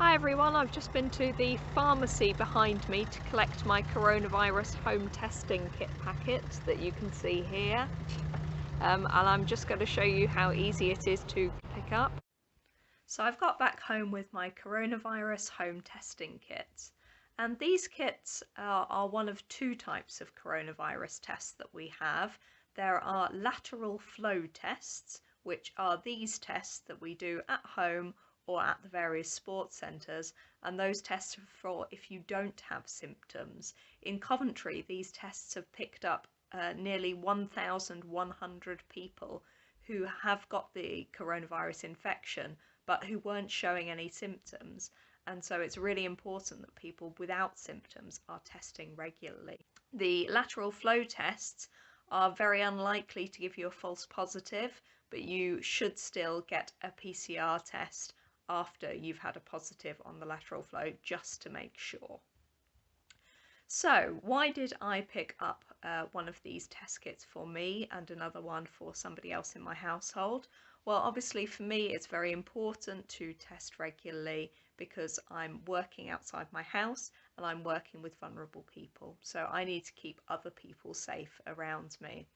Hi everyone, I've just been to the pharmacy behind me to collect my coronavirus home testing kit packet that you can see here. And I'm just going to show you how easy it is to pick up. So I've got back home with my coronavirus home testing kits. And these kits are one of two types of coronavirus tests that we have. There are lateral flow tests, which are these tests that we do at home or at the various sports centres, and those tests are for if you don't have symptoms. In Coventry, these tests have picked up nearly 1,100 people who have got the coronavirus infection but who weren't showing any symptoms, and so it's really important that people without symptoms are testing regularly. The lateral flow tests are very unlikely to give you a false positive, but you should still get a PCR test after you've had a positive on the lateral flow just to make sure. So why did I pick up one of these test kits for me and another one for somebody else in my household? Well, obviously for me it's very important to test regularly because I'm working outside my house and I'm working with vulnerable people, so I need to keep other people safe around me.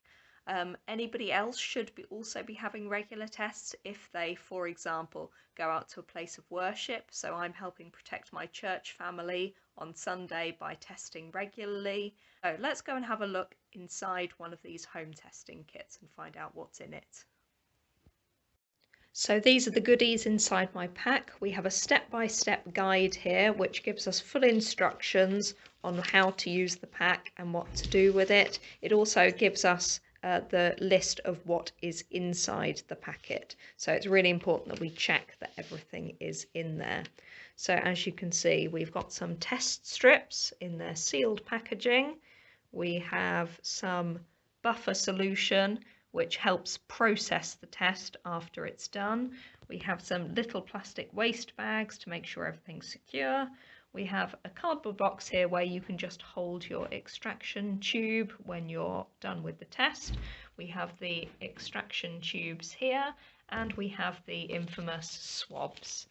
Anybody else should also be having regular tests if they, for example, go out to a place of worship. So I'm helping protect my church family on Sunday by testing regularly. So let's go and have a look inside one of these home testing kits and find out what's in it. So these are the goodies inside my pack. We have a step-by-step guide here which gives us full instructions on how to use the pack and what to do with it. It also gives us the list of what is inside the packet. So it's really important that we check that everything is in there. So as you can see, we've got some test strips in their sealed packaging. We have some buffer solution which helps process the test after it's done. We have some little plastic waste bags to make sure everything's secure. We have a cardboard box here where you can just hold your extraction tube when you're done with the test. We have the extraction tubes here, and we have the infamous swabs.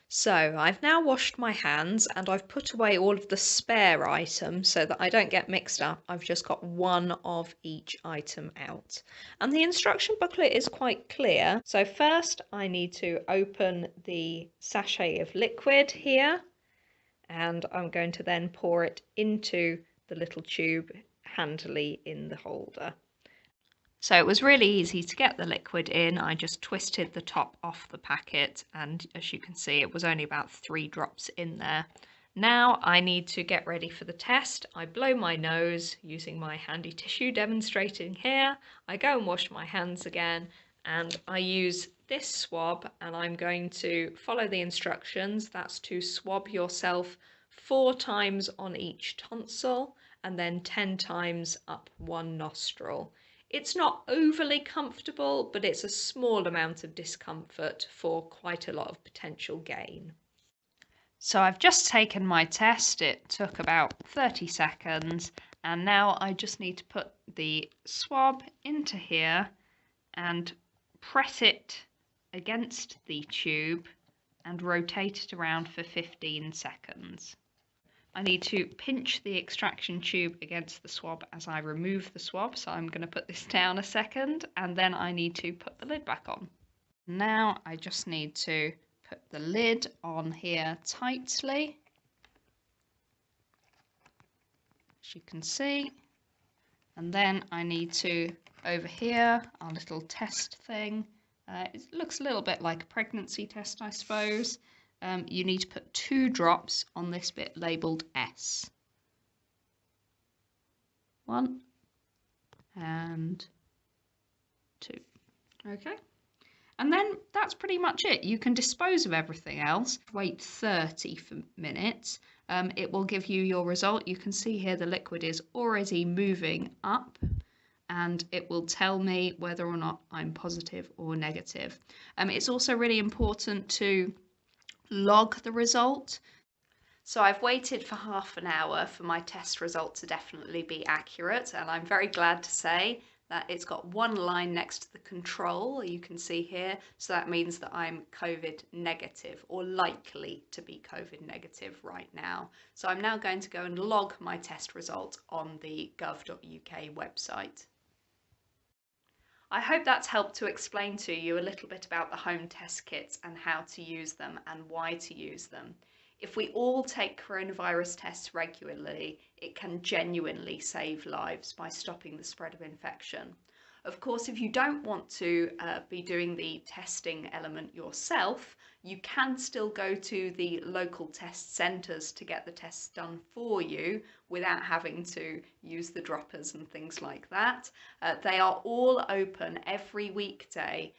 So I've now washed my hands and I've put away all of the spare items so that I don't get mixed up. I've just got one of each item out. And the instruction booklet is quite clear. So first I need to open the sachet of liquid here, and I'm going to then pour it into the little tube handily in the holder. So it was really easy to get the liquid in. I just twisted the top off the packet, and as you can see, it was only about 3 drops in there. Now I need to get ready for the test. I blow my nose using my handy tissue demonstrating here. I go and wash my hands again, and I use this swab, and I'm going to follow the instructions. That's to swab yourself 4 times on each tonsil and then 10 times up one nostril. It's not overly comfortable, but it's a small amount of discomfort for quite a lot of potential gain. So I've just taken my test. It took about 30 seconds, and now I just need to put the swab into here and press it against the tube and rotate it around for 15 seconds. I need to pinch the extraction tube against the swab as I remove the swab, so I'm going to put this down a second, and then I need to put the lid back on. Now I just need to put the lid on here tightly, as you can see, and then I need to, over here, our little test thing, it looks a little bit like a pregnancy test, I suppose. You need to put 2 drops on this bit labelled S. 1 and 2. Okay. And then that's pretty much it. You can dispose of everything else. Wait 30 minutes. It will give you your result. You can see here the liquid is already moving up, and it will tell me whether or not I'm positive or negative. It's also really important to log the result. So I've waited for half an hour for my test result to definitely be accurate, and I'm very glad to say that it's got one line next to the control, you can see here, so that means that I'm COVID negative or likely to be COVID negative right now. So I'm now going to go and log my test result on the gov.uk website. I hope that's helped to explain to you a little bit about the home test kits and how to use them and why to use them. If we all take coronavirus tests regularly, it can genuinely save lives by stopping the spread of infection. Of course, if you don't want to be doing the testing element yourself, you can still go to the local test centres to get the tests done for you without having to use the droppers and things like that. They are all open every weekday,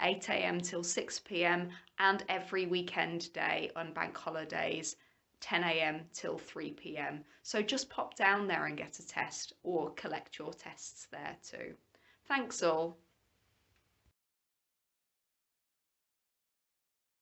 8 a.m. till 6 p.m. and every weekend day on bank holidays, 10 a.m. till 3 p.m. So just pop down there and get a test or collect your tests there too. Thanks all.